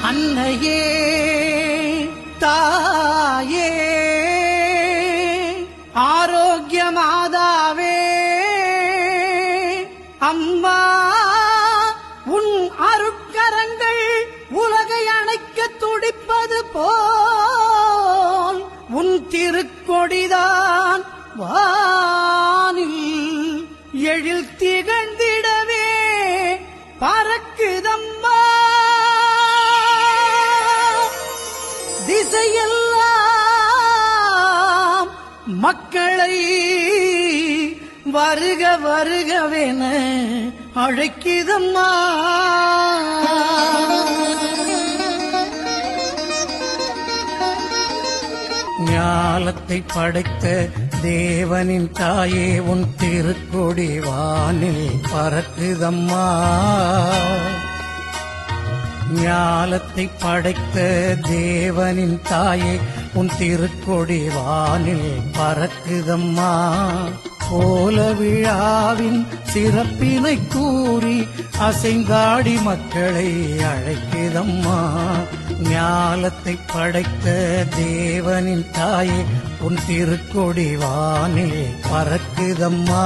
அன்னையே தாயே ஆரோக்கிய மாதாவே அம்மா உன் அருட்கரங்கள் உலகை அணைக்க துடிப்பது போல் உன் திருக்கொடிதான் வானில் எழில் திகழ்ந்திடவே பறக்குதம்மா. திசையெல்லாம் மக்களை வருக வருகவென அழைக்குதம்மா. ஞாலத்தை படைத்த தேவனின் தாயே உன் திருக்கொடி வானில் பறக்குதம்மா. ஞாலத்தை படைத்த தேவனின் தாயே உன் திருக்கொடி வானில் பறக்குதம்மா. கோல விழாவின் சிறப்பினை கூறி அசைந்தாடி மக்களை அழைக்குதம்மா. ஞாலத்தை படைத்த தேவனின் தாயே உன் திருக்கொடி வானில் பறக்குதம்மா.